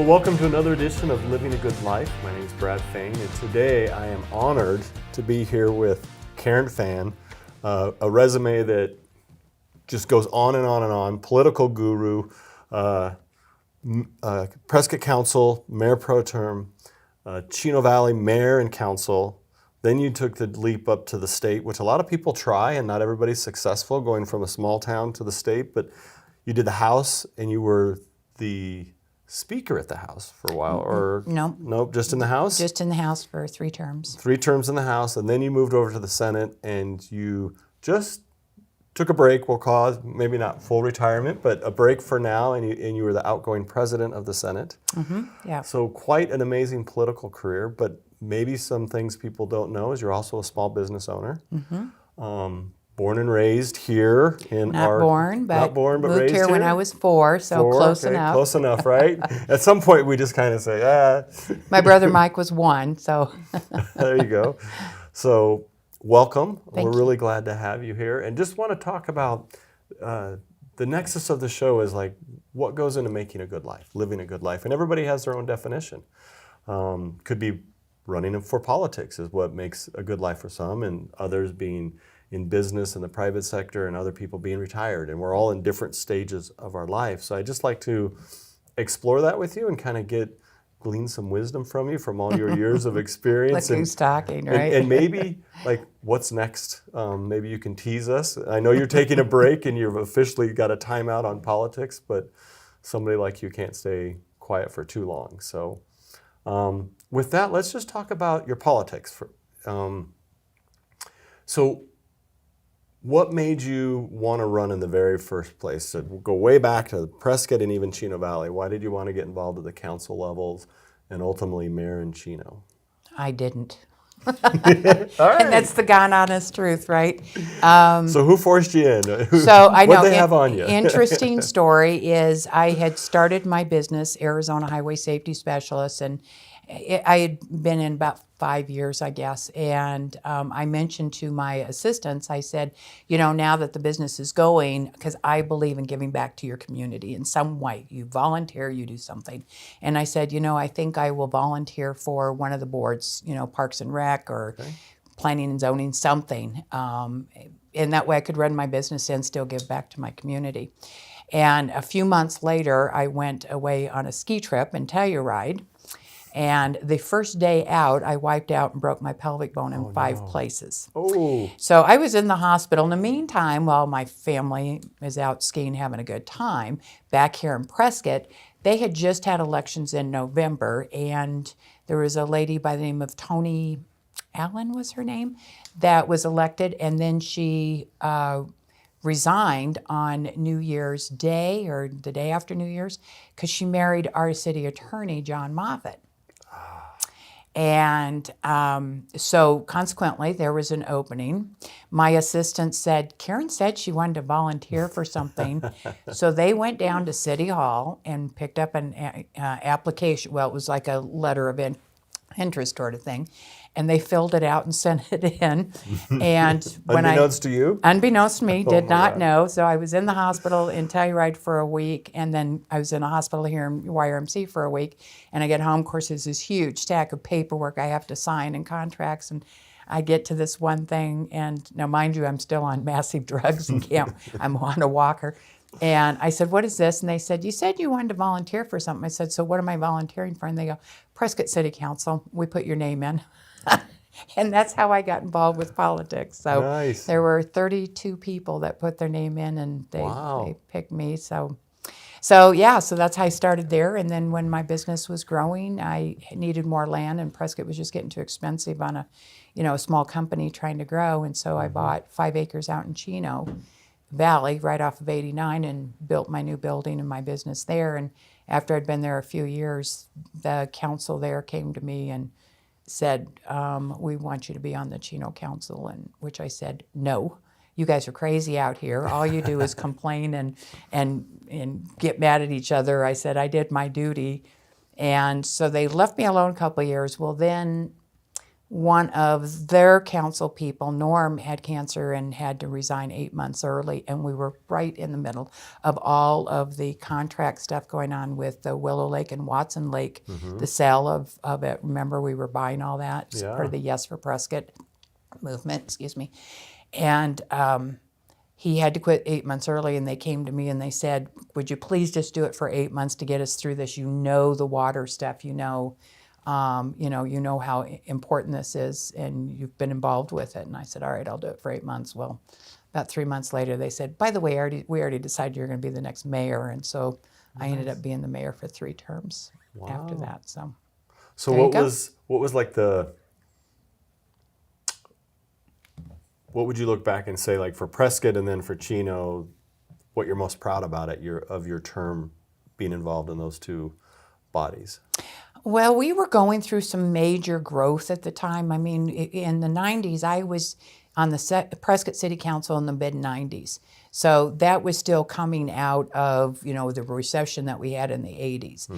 Well, welcome to another edition of Living a Good Life. My name is Brad Fain, and today I am honored to be here with Karen Fann, a resume that just goes on and on and on. Political guru, Prescott Council, Mayor Pro Tem, Chino Valley Mayor and Council. Then you took the leap up to the state, which a lot of people try, and not everybody's successful going from a small town to the state. But you did the House, and you were the Speaker at the House for a while, or nope, just in the House? Just in the House for 3 terms. 3 terms in the House, and then you moved over to the Senate, and you just took a break, we'll call it, maybe not full retirement, but a break for now, and you were the outgoing president of the Senate. Mm-hmm. Yeah. So quite an amazing political career, but maybe some things people don't know is you're also a small business owner. Mm-hmm. Born and raised here in not born, but moved raised here when I was 4, so close enough. Close enough, right? At some point, we just kind of say, My brother Mike was 1, so. There you go. So welcome. Thank We're you. really glad to have you here. And just want to talk about the nexus of the show is like what goes into making a good life, living a good life. And everybody has their own definition. Could be running for politics is what makes a good life for some, and others being in business in the private sector, and other people being retired. And we're all in different stages of our life. So I'd just like to explore that with you and kind of glean some wisdom from you from all your years of experience. Like who's talking, right? And maybe like what's next? Maybe you can tease us. I know you're taking a break and you've officially got a timeout on politics, but somebody like you can't stay quiet for too long. So with that, let's just talk about your politics. So what made you want to run in the very first place? So we'll go way back to Prescott and even Chino Valley. Why did you want to get involved at the council levels and ultimately mayor in Chino? I didn't. All right. And that's the God honest truth, right? So who forced you in? So I know. What they have on you? Interesting story is I had started my business, Arizona Highway Safety Specialist, and I had been in about 5 years, I guess, and I mentioned to my assistants, I said, now that the business is going, because I believe in giving back to your community in some way. You volunteer, you do something. And I said, I think I will volunteer for one of the boards, Parks and Rec or Planning and Zoning, something. And that way I could run my business and still give back to my community. And a few months later, I went away on a ski trip and Telluride. And the first day out, I wiped out and broke my pelvic bone in 5 places. Oh. So I was in the hospital. In the meantime, while my family is out skiing, having a good time, back here in Prescott, they had just had elections in November, and there was a lady by the name of Tony Allen was her name, that was elected, and then she resigned on New Year's Day, or the day after New Year's, because she married our city attorney, John Moffitt. And so consequently, there was an opening. My assistant said, Karen said she wanted to volunteer for something. So they went down to City Hall and picked up an application. Well, it was like a letter of interest sort of thing. And they filled it out and sent it in. And when Unbeknownst to you? Unbeknownst to me, did not God. know. So I was in the hospital in Telluride for a week, and then I was in a hospital here in YRMC for a week. And I get home, of course, there's this huge stack of paperwork I have to sign and contracts. And I get to this one thing, and now mind you, I'm still on massive drugs and I'm on a walker. And I said, what is this? And they said, you said you wanted to volunteer for something. I said, so what am I volunteering for? And they go, Prescott City Council, we put your name in. And that's how I got involved with politics. So Nice. There were 32 people that put their name in, and they picked me. So that's how I started there. And then when my business was growing, I needed more land, and Prescott was just getting too expensive on a small company trying to grow. And so I bought 5 acres out in Chino Valley, right off of 89, and built my new building and my business there. And after I'd been there a few years, the council there came to me and said, we want you to be on the Chino Council, and which I said, no, you guys are crazy out here. All you do is complain and get mad at each other. I said, I did my duty. And so they left me alone a couple of years. Well, then one of their council people, Norm, had cancer and had to resign 8 months early, and we were right in the middle of all of the contract stuff going on with the Willow Lake and Watson Lake, the sale of it. Remember, we were buying all that Yeah. for the Yes for Prescott movement, excuse me. And he had to quit 8 months early, and they came to me and they said, would you please just do it for 8 months to get us through this? You know the water stuff, you know how important this is, and you've been involved with it. And I said, all right, I'll do it for 8 months. Well, about 3 months later, they said, by the way, we already decided you're going to be the next mayor. And so I ended up being the mayor for 3 terms after that. So what was like what would you look back and say, like for Prescott and then for Chino, what you're most proud about of your term being involved in those two bodies? Well, we were going through some major growth at the time. I mean, in the 90s, I was on the Prescott City Council in the mid-90s. So that was still coming out of, the recession that we had in the 80s.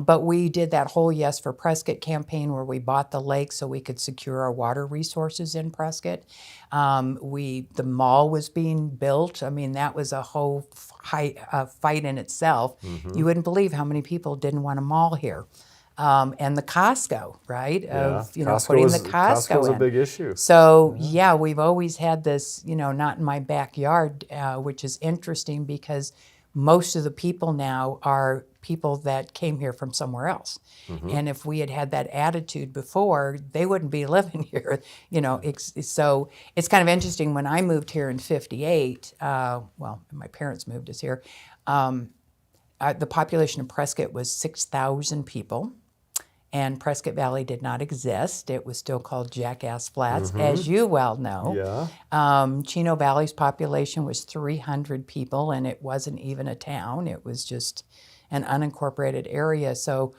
But we did that whole Yes for Prescott campaign where we bought the lake so we could secure our water resources in Prescott. The mall was being built. I mean, that was a whole fight in itself. You wouldn't believe how many people didn't want a mall here. And the Costco, right? Putting the Costco's a big issue. So we've always had this, not in my backyard, which is interesting because most of the people now are people that came here from somewhere else. And if we had had that attitude before, they wouldn't be living here, So it's kind of interesting. When I moved here in '58, my parents moved us here, the population of Prescott was 6,000 people. And Prescott Valley did not exist. It was still called Jackass Flats, as you well know. Yeah. Chino Valley's population was 300 people, and it wasn't even a town. It was just an unincorporated area. So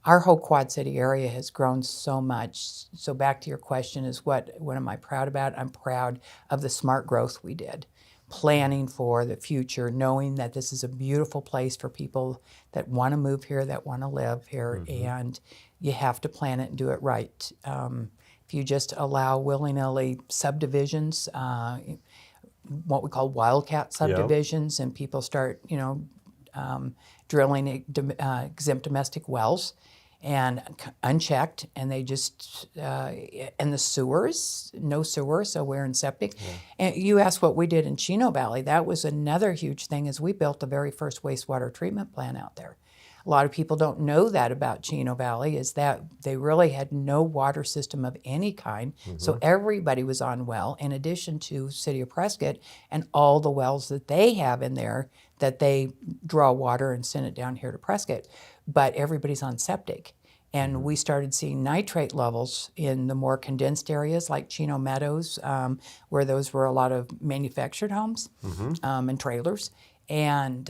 our whole Quad City area has grown so much. So back to your question is what am I proud about? I'm proud of the smart growth we did. Planning for the future, knowing that this is a beautiful place for people that want to move here, that want to live here, and you have to plan it and do it right. If you just allow willy-nilly subdivisions, what we call wildcat subdivisions, and people start, drilling exempt domestic wells, and unchecked, and they just, and the sewers, no sewer, so we're in septic. And you asked what we did in Chino Valley. That was another huge thing, is we built the very first wastewater treatment plant out there. A lot of people don't know that about Chino Valley, is that they really had no water system of any kind, so everybody was on well, in addition to City of Prescott and all the wells that they have in there that they draw water and send it down here to Prescott. But everybody's on septic. And we started seeing nitrate levels in the more condensed areas like Chino Meadows, where those were a lot of manufactured homes and trailers. And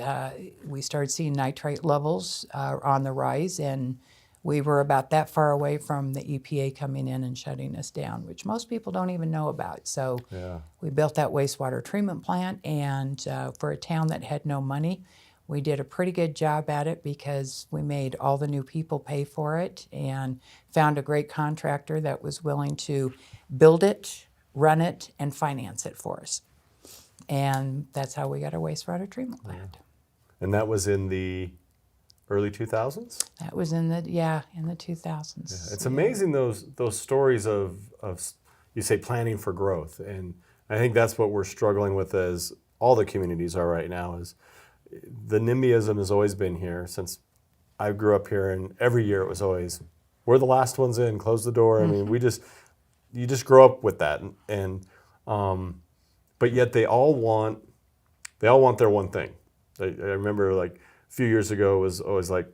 we started seeing nitrate levels on the rise, and we were about that far away from the EPA coming in and shutting us down, which most people don't even know about. So we built that wastewater treatment plant, and for a town that had no money, we did a pretty good job at it because we made all the new people pay for it and found a great contractor that was willing to build it, run it, and finance it for us. And that's how we got our wastewater treatment plant. And that was in the early 2000s? That was in the 2000s. Yeah. It's amazing those stories of you say planning for growth, and I think that's what we're struggling with as all the communities are right now. Is the NIMBYism has always been here since I grew up here, and every year it was always, we're the last ones in, close the door. I mean, you just grow up with that, and but yet they all want their one thing. I remember like a few years ago it was always like,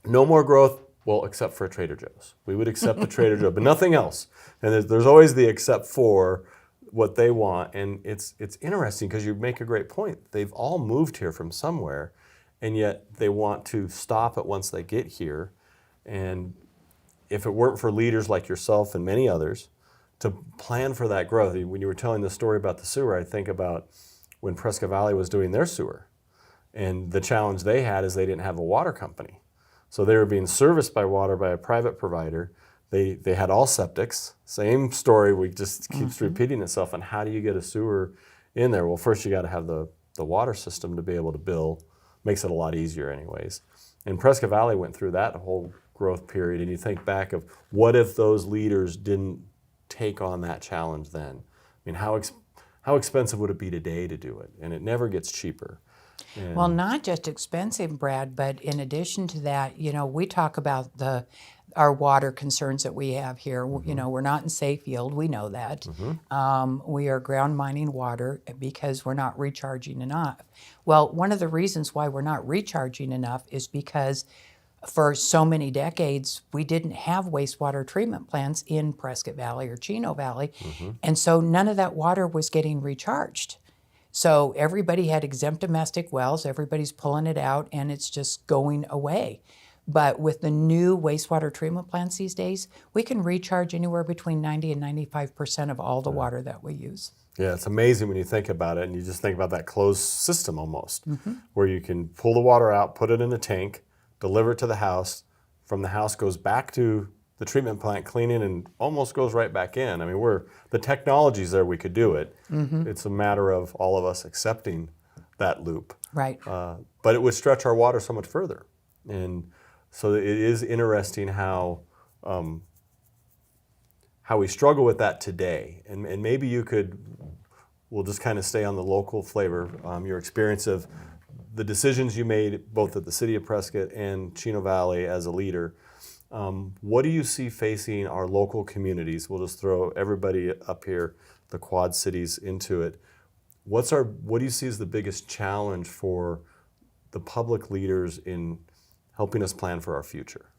no more growth, well, except for Trader Joe's. We would accept the Trader Joe, but nothing else. And there's always the except for what they want. And it's interesting because you make a great point. They've all moved here from somewhere, and yet they want to stop it once they get here. And if it weren't for leaders like yourself and many others to plan for that growth, when you were telling the story about the sewer, I think about when Prescott Valley was doing their sewer. And the challenge they had is they didn't have a water company. So they were being serviced by water by a private provider, They had all septics. Same story. We just keeps repeating itself. And how do you get a sewer in there? Well, first you got to have the water system to be able to bill. Makes it a lot easier, anyways. And Prescott Valley went through that whole growth period. And you think back of what if those leaders didn't take on that challenge then? I mean, how expensive would it be today to do it? And it never gets cheaper. Well, not just expensive, Brad, but in addition to that, we talk about our water concerns that we have here. We're not in Sayfield, we know that. We are ground mining water because we're not recharging enough. Well, one of the reasons why we're not recharging enough is because for so many decades, we didn't have wastewater treatment plants in Prescott Valley or Chino Valley, and so none of that water was getting recharged. So everybody had exempt domestic wells, everybody's pulling it out, and it's just going away. But with the new wastewater treatment plants these days, we can recharge anywhere between 90 and 95% of all the water that we use. Yeah, it's amazing when you think about it, and you just think about that closed system almost, where you can pull the water out, put it in a tank, deliver it to the house. From the house goes back to the treatment plant, cleaning, and almost goes right back in. I mean, the technology's there, we could do it. It's a matter of all of us accepting that loop. Right. But it would stretch our water so much further. And so it is interesting how we struggle with that today. And maybe we'll just kind of stay on the local flavor, your experience of the decisions you made both at the City of Prescott and Chino Valley as a leader. What do you see facing our local communities? We'll just throw everybody up here, the Quad Cities, into it. What do you see as the biggest challenge for the public leaders in helping us plan for our future?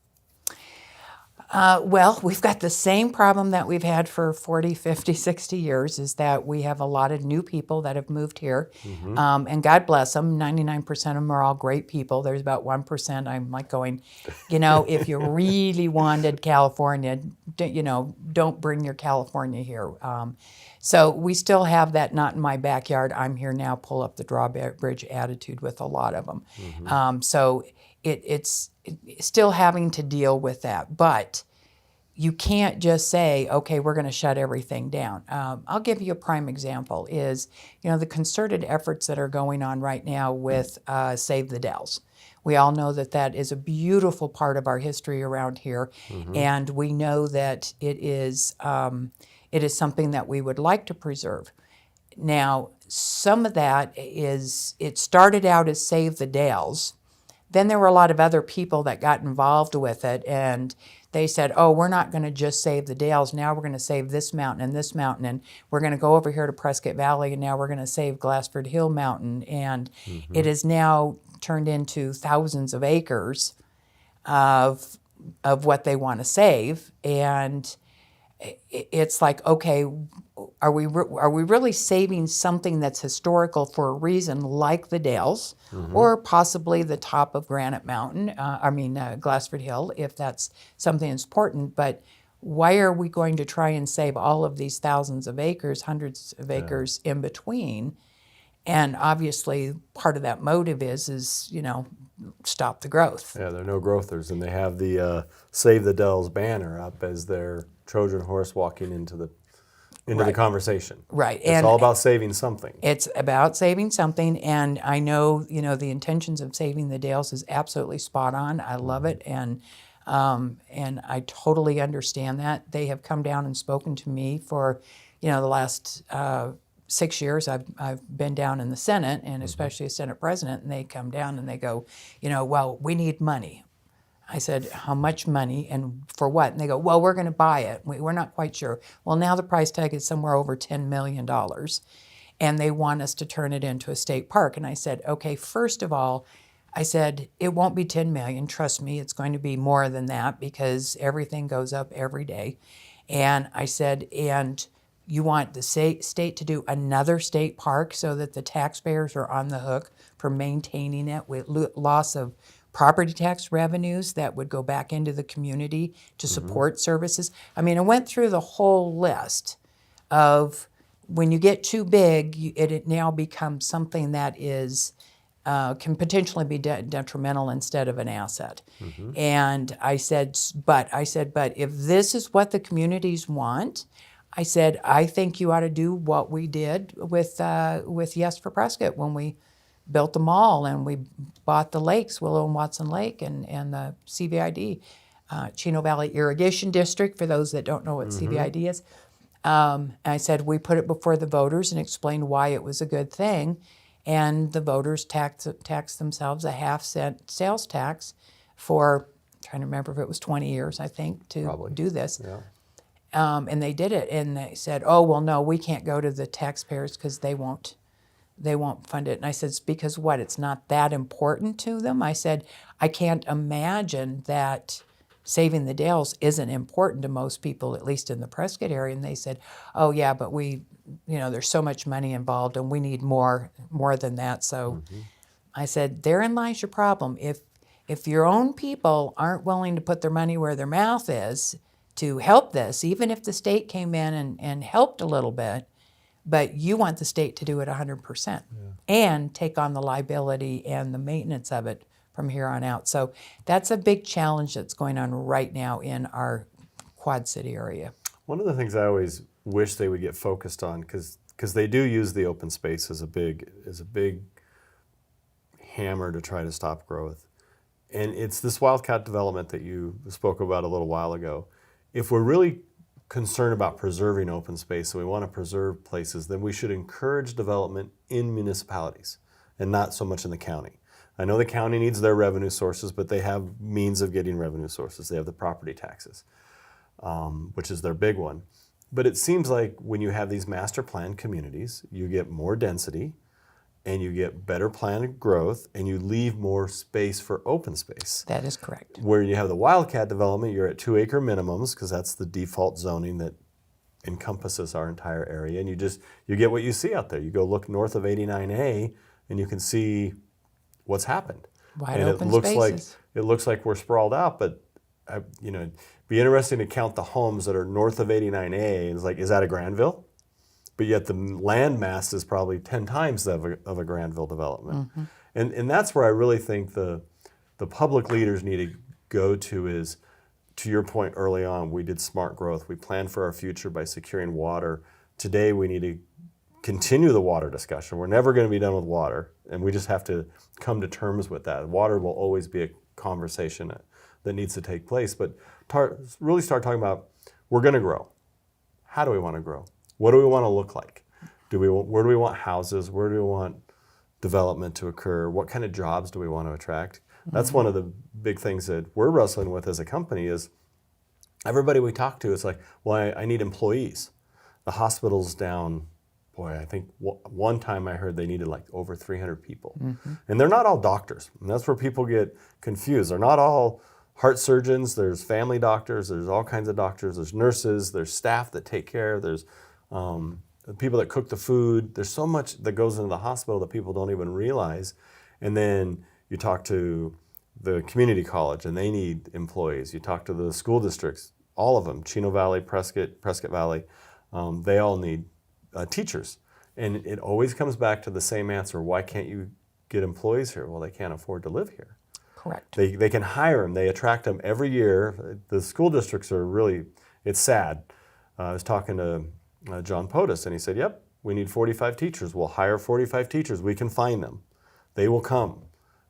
Well, we've got the same problem that we've had for 40, 50, 60 years, is that we have a lot of new people that have moved here. And God bless them, 99% of them are all great people. There's about 1% I'm like going, if you really wanted California, don't bring your California here. So we still have that not in my backyard, I'm here now, pull up the drawbridge attitude with a lot of them. So it's still having to deal with that. But you can't just say, okay, we're going to shut everything down. I'll give you a prime example is, the concerted efforts that are going on right now with Save the Dells. We all know that is a beautiful part of our history around here, and we know that it is something that we would like to preserve. Now, some of that it started out as Save the Dells. Then there were a lot of other people that got involved with it, and they said, oh, we're not going to just save the Dales. Now we're going to save this mountain, and we're going to go over here to Prescott Valley, and now we're going to save Glassford Hill Mountain. And it is now turned into thousands of acres of what they want to save. And it's like, okay, are we really saving something that's historical for a reason, like the Dales, or possibly the top of Granite Mountain? Glassford Hill, if that's something that's important. But why are we going to try and save all of these thousands of acres, hundreds of acres in between? And obviously, part of that motive is stop the growth. Yeah, they're no growthers, and they have the Save the Dells banner up as their Trojan horse walking into the conversation. Right. It's all about saving something. It's about saving something, and I know, the intentions of saving the Dales is absolutely spot on. I love it, and I totally understand that. They have come down and spoken to me for, the last 6 years. I've been down in the Senate, and especially as Senate President, and they come down and they go, well, we need money. I said, how much money and for what? And they go, well, we're going to buy it. We're not quite sure. Well, now the price tag is somewhere over $10 million, and they want us to turn it into a state park. And I said, okay, first of all, I said, it won't be $10 million. Trust me, it's going to be more than that because everything goes up every day. And I said, and you want the state to do another state park so that the taxpayers are on the hook for maintaining it with loss of property tax revenues that would go back into the community to support services. I went through the whole list of when you get too big, it now becomes something that is can potentially be detrimental instead of an asset. And I said, but if this is what the communities want, I said, I think you ought to do what we did with Yes for Prescott when we built the mall and we bought the lakes, Willow and Watson Lake, and the CVID, Chino Valley Irrigation District, for those that don't know what CVID is. I said, we put it before the voters and explained why it was a good thing. And the voters taxed themselves a half-cent sales tax for, I'm trying to remember if it was 20 years, I think, to do this. Yeah. And they did it. And they said, oh, well, no, we can't go to the taxpayers because they won't fund it. And I said, it's because what? It's not that important to them? I said, I can't imagine that saving the Dales isn't important to most people, at least in the Prescott area. And they said, oh, yeah, but there's so much money involved and we need more than that. So I said, therein lies your problem. If your own people aren't willing to put their money where their mouth is to help this, even if the state came in and helped a little bit, but you want the state to do it 100% and take on the liability and the maintenance of it from here on out. So that's a big challenge that's going on right now in our Quad City area. One of the things I always wish they would get focused on, because they do use the open space as a big hammer to try to stop growth. And it's this wildcat development that you spoke about a little while ago. If we're really concerned about preserving open space and we want to preserve places, then we should encourage development in municipalities and not so much in the county. I know the county needs their revenue sources, but they have means of getting revenue sources. They have the property taxes, which is their big one. But it seems like when you have these master planned communities, you get more density and you get better planned growth and you leave more space for open space. That is correct. Where you have the wildcat development, you're at 2-acre minimums because that's the default zoning that encompasses our entire area. And you get what you see out there. You go look north of 89A and you can see what's happened. Wide and open spaces. It looks like we're sprawled out, but it'd be interesting to count the homes that are north of 89A. It's like, is that a Granville? But yet the land mass is probably 10 times of a Granville development. And that's where I really think the public leaders need to go to is, to your point early on, we did smart growth. We planned for our future by securing water. Today we need to continue the water discussion. We're never going to be done with water, and we just have to come to terms with that. Water will always be a conversation that needs to take place, but really start talking about, we're going to grow. How do we want to grow? What do we want to look like? Where do we want houses? Where do we want development to occur? What kind of jobs do we want to attract? That's one of the big things that we're wrestling with as a company is everybody we talk to is like, well, I need employees. The hospital's down, boy, I think one time I heard they needed like over 300 people. And they're not all doctors. And that's where people get confused. They're not all heart surgeons. There's family doctors. There's all kinds of doctors. There's nurses. There's staff that take care. There's people that cook the food. There's so much that goes into the hospital that people don't even realize. And then you talk to the community college and they need employees. You talk to the school districts, all of them, Chino Valley, Prescott Valley, they all need teachers. And it always comes back to the same answer. Why can't you get employees here? Well, they can't afford to live here. Correct. They can hire them. They attract them every year. The school districts are really, it's sad. I was talking to John Podus, and he said, yep, we need 45 teachers. We'll hire 45 teachers. We can find them. They will come.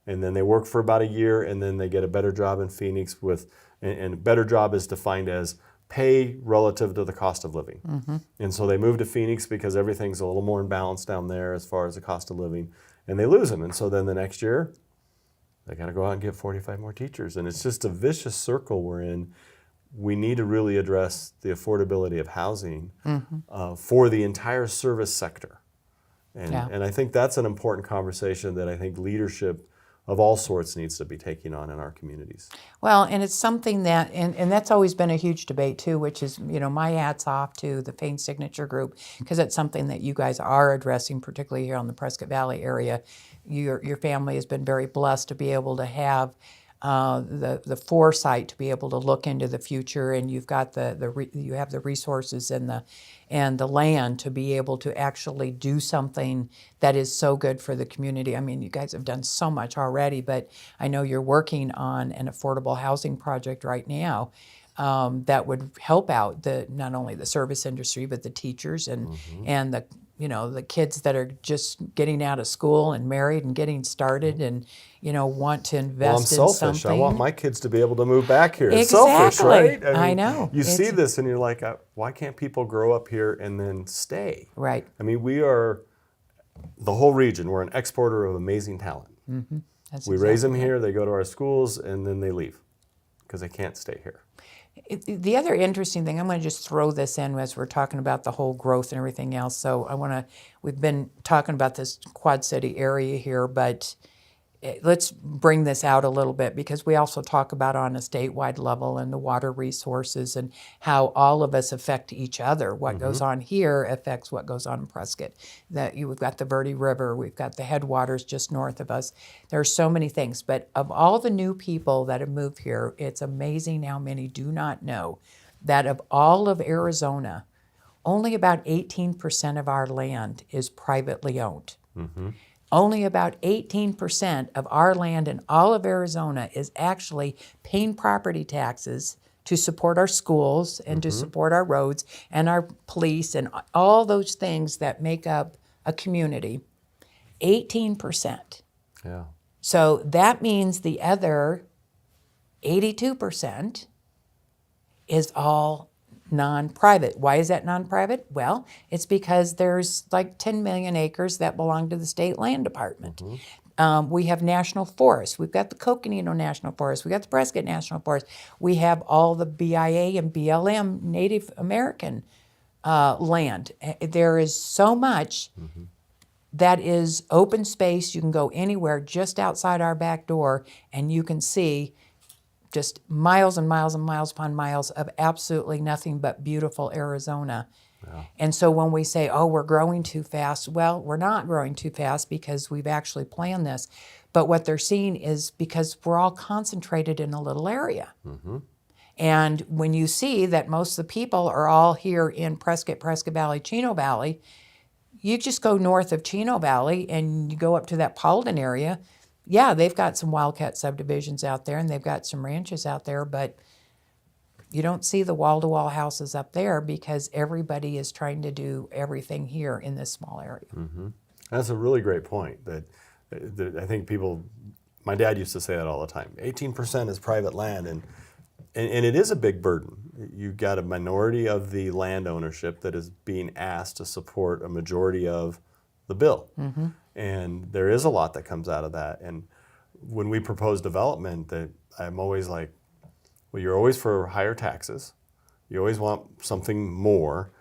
And then they work for about a year, and then they get a better job in Phoenix and a better job is defined as pay relative to the cost of living. And so they move to Phoenix because everything's a little more in balance down there as far as the cost of living, and they lose them. And so then the next year, they got to go out and get 45 more teachers. And it's just a vicious circle we're in. We need to really address the affordability of housing for the entire service sector. And I think that's an important conversation that I think leadership of all sorts needs to be taking on in our communities. Well, and it's something that, and that's always been a huge debate too, which is, my hat's off to the Fain Signature Group, because it's something that you guys are addressing, particularly here on the Prescott Valley area. Your family has been very blessed to be able to have the foresight to be able to look into the future, and you've got you have the resources and the land to be able to actually do something that is so good for the community. I mean, you guys have done so much already, but I know you're working on an affordable housing project right now that would help out not only the service industry but the teachers and the kids that are just getting out of school and married and getting started and want to Well, I'm invest in selfish. something. I want my kids to be able to move back here. It's selfish, Exactly. right? I know. You see this and you're like, why can't people grow up here and then stay? Right. I mean, we are, the whole region, we're an exporter of amazing talent. That's We raise them here, they go to our schools, and then they leave because they can't stay here. The other interesting thing, I'm going to just throw this in as we're talking about the whole growth and everything else. So we've been talking about this Quad City area here, but let's bring this out a little bit because we also talk about on a statewide level and the water resources and how all of us affect each other. What goes on here affects what goes on in Prescott. We've got the Verde River, we've got the headwaters just north of us. There are so many things, but of all the new people that have moved here, it's amazing how many do not know that of all of Arizona, only about 18% of our land is privately owned. Only about 18% of our land in all of Arizona is actually paying property taxes to support our schools and to support our roads and our police and all those things that make up a community. 18%. Yeah. So that means the other 82% is all non-private. Why is that non-private? Well, it's because there's like 10 million acres that belong to the state land department. We have national forests. We've got the Coconino National Forest. We've got the Prescott National Forest. We have all the BIA and BLM Native American land. There is so much that is open space. You can go anywhere just outside our back door and you can see just miles and miles and miles upon miles of absolutely nothing but beautiful Arizona. Yeah. And so when we say, oh, we're growing too fast, well, we're not growing too fast because we've actually planned this. But what they're seeing is because we're all concentrated in a little area. And when you see that most of the people are all here in Prescott Valley, Chino Valley, you just go north of Chino Valley and you go up to that Paladin area. Yeah, they've got some wildcat subdivisions out there and they've got some ranches out there, but you don't see the wall-to-wall houses up there because everybody is trying to do everything here in this small area. That's a really great point that I think my dad used to say that all the time. 18% is private land, and it is a big burden. You've got a minority of the land ownership that is being asked to support a majority of the bill. And there is a lot that comes out of that. And when we propose development, that I'm always like, well, you're always for higher taxes. You always want something more.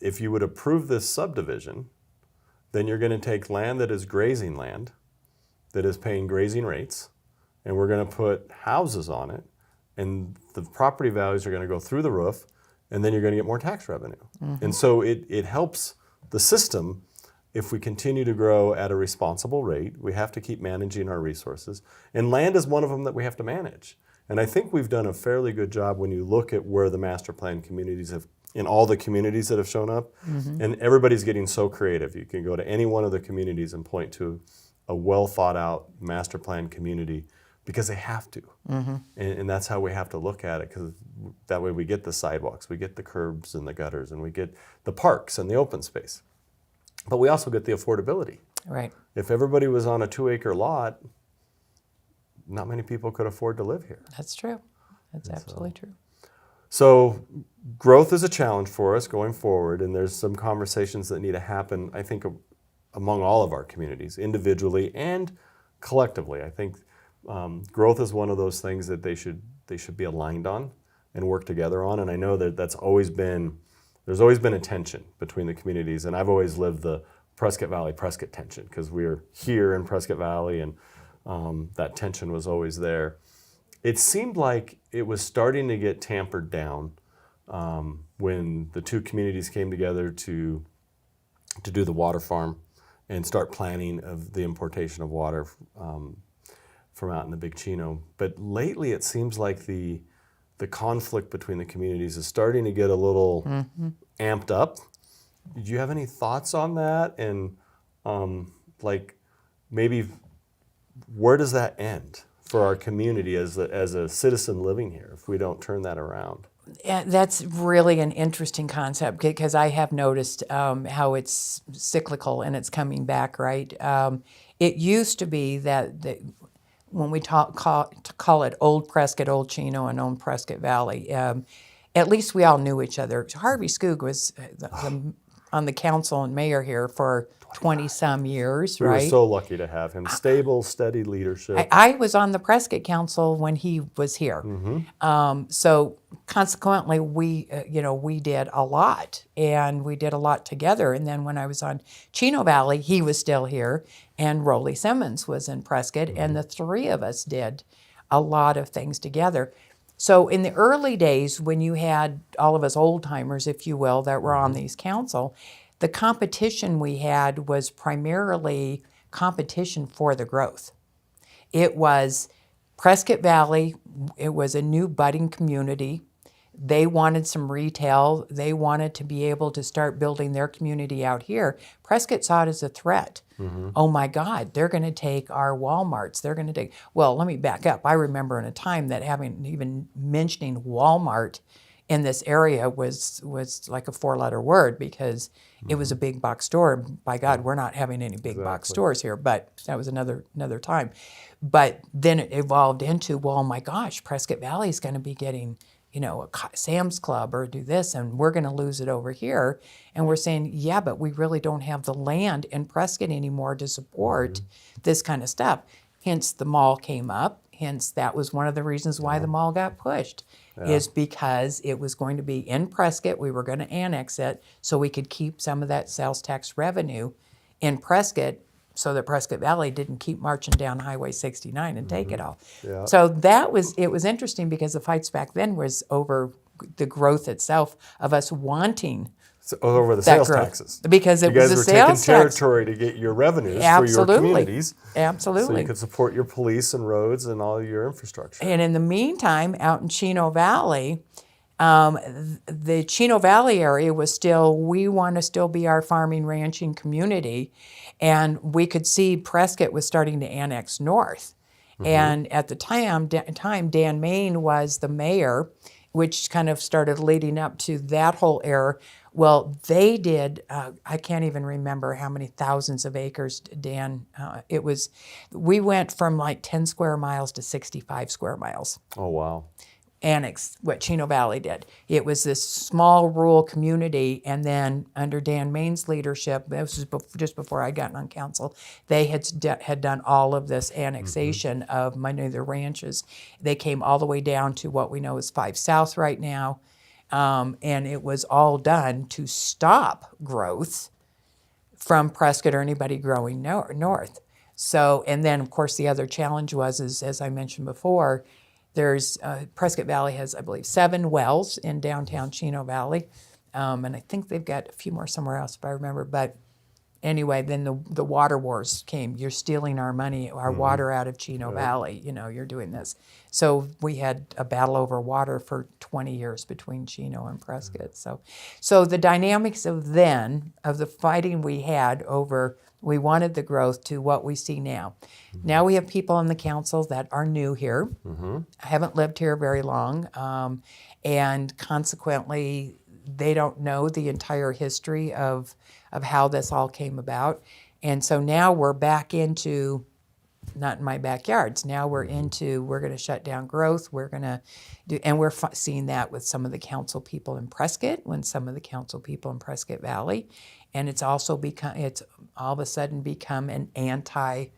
If you would approve this subdivision, then you're going to take land that is grazing land, that is paying grazing rates, and we're going to put houses on it, and the property values are going to go through the roof, and then you're going to get more tax revenue. And so it helps the system. If we continue to grow at a responsible rate, we have to keep managing our resources. And land is one of them that we have to manage. And I think we've done a fairly good job when you look at where the master plan communities have, in all the communities that have shown up, and everybody's getting so creative. You can go to any one of the communities and point to a well thought out master plan community because they have to. And that's how we have to look at it, because that way we get the sidewalks, we get the curbs and the gutters, and we get the parks and the open space. But we also get the affordability. Right. If everybody was on a 2-acre lot, not many people could afford to live here. That's true. That's absolutely true. So growth is a challenge for us going forward, and there's some conversations that need to happen, I think, among all of our communities, individually and collectively. I think growth is one of those things that they should be aligned on and work together on, and I know that there's always been a tension between the communities, and I've always lived the Prescott Valley-Prescott tension, because we're here in Prescott Valley, and that tension was always there. It seemed like it was starting to get tampered down when the two communities came together to do the water farm and start planning of the importation of water from out in the Big Chino. But lately, it seems like the conflict between the communities is starting to get a little amped up. Do you have any thoughts on that? And like maybe where does that end for our community as a citizen living here if we don't turn that around? And that's really an interesting concept because I have noticed how it's cyclical and it's coming back, right? It used to be that when we call it Old Prescott, Old Chino, and Old Prescott Valley, at least we all knew each other. Harvey Skoog was on the council and mayor here for 20-some years, We were right? so lucky to have him. Stable, steady leadership. I was on the Prescott Council when he was here. So consequently, we did a lot, and we did a lot together. And then when I was on Chino Valley, he was still here, and Rolly Simmons was in Prescott, and the three of us did a lot of things together. So in the early days, when you had all of us old timers, if you will, that were on these council, the competition we had was primarily competition for the growth. It was Prescott Valley, it was a new budding community. They wanted some retail. They wanted to be able to start building their community out here. Prescott saw it as a threat. Oh my God, they're going to take our Walmarts. They're going to take, well, let me back up. I remember in a time that even mentioning Walmart in this area was like a four-letter word because it was a big box store. And by God, we're not having any big box stores here, but that was another time. But then it evolved into, well, oh my gosh, Prescott Valley is going to be getting, a Sam's Club or do this, and we're going to lose it over here. And we're saying, yeah, but we really don't have the land in Prescott anymore to support this kind of stuff. Hence, the mall came up. Hence, that was one of the reasons why the mall got pushed, is because it was going to be in Prescott. We were going to annex it so we could keep some of that sales tax revenue in Prescott so that Prescott Valley didn't keep marching down Highway 69 and take it all. Yeah. So it was interesting because the fights back then was over the growth itself of us wanting Over the that sales growth. taxes. Because it You was guys a were taking sales tax. territory to get your revenues for your Absolutely. communities. So Absolutely. you could support your police and roads and all your infrastructure. And in the meantime, out in Chino Valley, the Chino Valley area was still, we want to still be our farming, ranching community. And we could see Prescott was starting to annex north. And at the time, Dan Main was the mayor, which kind of started leading up to that whole era. Well, they did, I can't even remember how many thousands of acres, Dan, we went from like 10 square miles to 65 square miles. Oh, wow. Annex what Chino Valley did. It was this small rural community, and then under Dan Main's leadership, this was just before I got on council, they had done all of this annexation of many of the ranches. They came all the way down to what we know is 5 South right now, and it was all done to stop growth from Prescott or anybody growing north. So, and then of course the other challenge is, as I mentioned before, there's Prescott Valley has, I believe, 7 wells in downtown Chino Valley, and I think they've got a few more somewhere else if I remember. But anyway, then the water wars came. You're stealing our money, our water out of Chino Valley. You're doing this. So we had a battle over water for 20 years between Chino and Prescott. So the dynamics of the fighting we had over. We wanted the growth to what we see now. Now we have people on the council that are new here. I haven't lived here very long, and consequently, they don't know the entire history of how this all came about. And so now we're back into, not in my backyards, now we're going to shut down growth. We're going to do, and we're seeing that with some of the council people in Prescott, some of the council people in Prescott Valley. And it's also it's all of a sudden become an anti-growth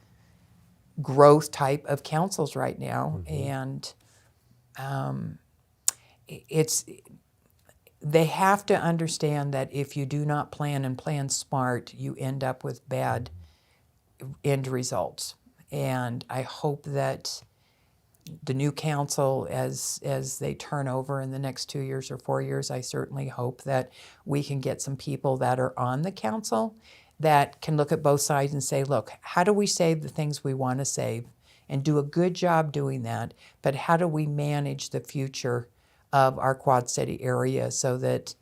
type of councils right now. And they have to understand that if you do not plan and plan smart, you end up with bad end results. And I hope that the new council, as they turn over in the next 2 years or 4 years, I certainly hope that we can get some people that are on the council that can look at both sides and say, look, how do we save the things we want to save and do a good job doing that. But how do we manage the future of our Quad City area so that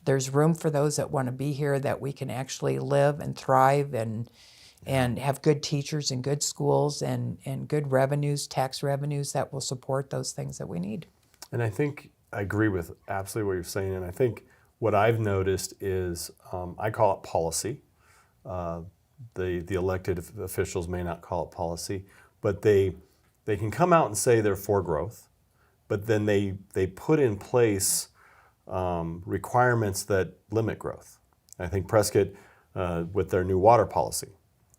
there's room for those that want to be here, that we can actually live and thrive and have good teachers and good schools and good revenues, tax revenues that will support those things that we need. And I think I agree with absolutely what you're saying. And I think what I've noticed is, I call it policy. The elected officials may not call it policy, but they can come out and say they're for growth, but then they put in place requirements that limit growth. I think Prescott, with their new water policy,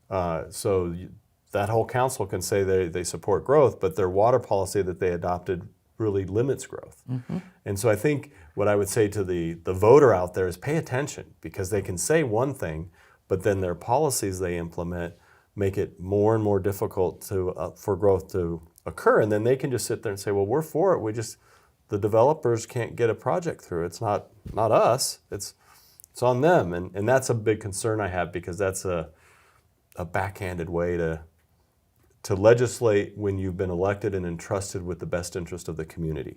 that whole council can say they support growth, but their water policy that they adopted really limits growth. Mm-hmm. And so I think what I would say to the voter out there is pay attention, because they can say one thing, but then their policies they implement make it more and more difficult for growth to occur. And then they can just sit there and say, well, we're for it. The developers can't get a project through. It's not us. It's on them. And that's a big concern I have, because that's a backhanded way to legislate when you've been elected and entrusted with the best interest of the community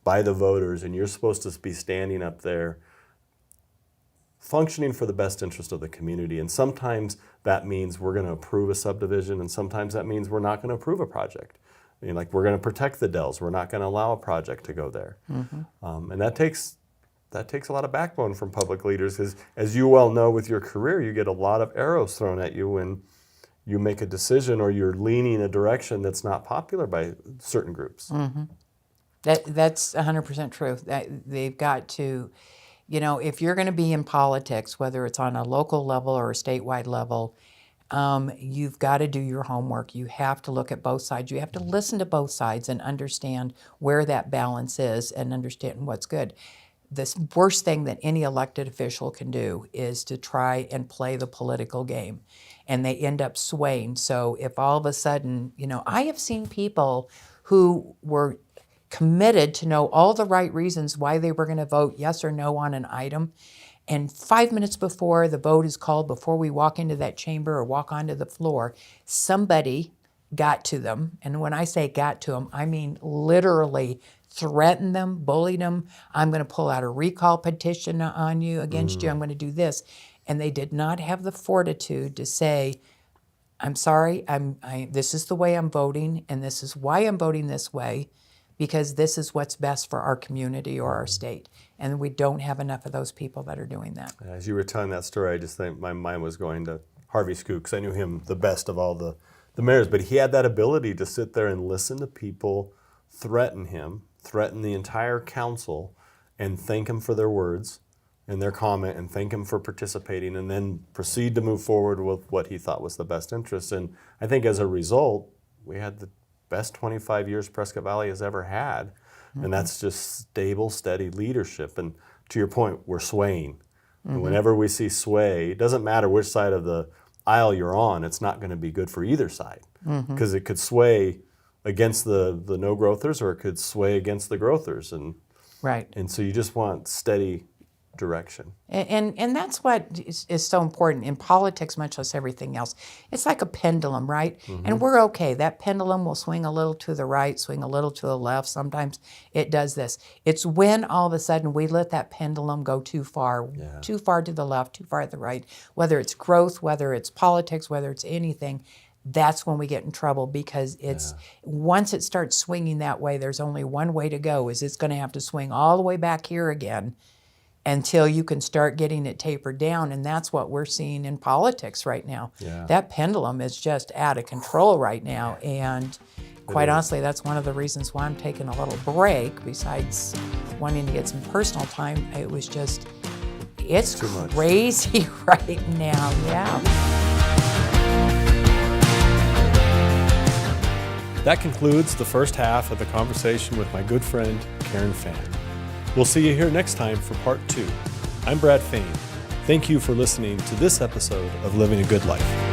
by the voters, and you're supposed to be standing up there functioning for the best interest of the community. And sometimes that means we're going to approve a subdivision, and sometimes that means we're not going to approve a project. I mean, like, we're going to protect the Dells. We're not going to allow a project to go there. And that takes a lot of backbone from public leaders, because, as you well know with your career, you get a lot of arrows thrown at you when you make a decision or you're leaning a direction that's not popular by certain groups. That's 100% true. They've got to, if you're going to be in politics, whether it's on a local level or a statewide level, you've got to do your homework. You have to look at both sides. You have to listen to both sides and understand where that balance is and understand what's good. The worst thing that any elected official can do is to try and play the political game, and they end up swaying. So if all of a sudden, I have seen people who were committed to know all the right reasons why they were going to vote yes or no on an item, and 5 minutes before the vote is called, before we walk into that chamber or walk onto the floor, somebody got to them. And when I say got to them, I mean literally threatened them, bullied them. I'm going to pull out a recall petition on you, against you. I'm going to do this. And they did not have the fortitude to say, I'm sorry, this is the way I'm voting, and this is why I'm voting this way, because this is what's best for our community or our state. And we don't have enough of those people that are doing that. As you were telling that story, I just think my mind was going to Harvey Skooks. I knew him the best of all the mayors, but he had that ability to sit there and listen to people threaten him, threaten the entire council, and thank him for their words and their comment, and thank him for participating, and then proceed to move forward with what he thought was the best interest. And I think as a result, we had the best 25 years Prescott Valley has ever had. And that's just stable, steady leadership. And to your point, we're swaying. And whenever we see sway, it doesn't matter which side of the aisle you're on, it's not going to be good for either side. Because it could sway against the no-growthers, or it could sway against the growthers. And so you just want steady direction. And that's what is so important in politics, much less everything else. It's like a pendulum, right? And we're okay. That pendulum will swing a little to the right, swing a little to the left. Sometimes it does this. It's when all of a sudden we let that pendulum go too far to the left, too far to the right, whether it's growth, whether it's politics, whether it's anything. That's when we get in trouble, because once it starts swinging that way, there's only one way to go, is it's going to have to swing all the way back here again until you can start getting it tapered down. And that's what we're seeing in politics right now. That pendulum is just out of control right now. And quite honestly, that's one of the reasons why I'm taking a little break, besides wanting to get some personal time. It was just, it's crazy right now. That concludes the first half of the conversation with my good friend, Karen Fann. We'll see you here next time for part 2. I'm Brad Fain. Thank you for listening to this episode of Living a Good Life.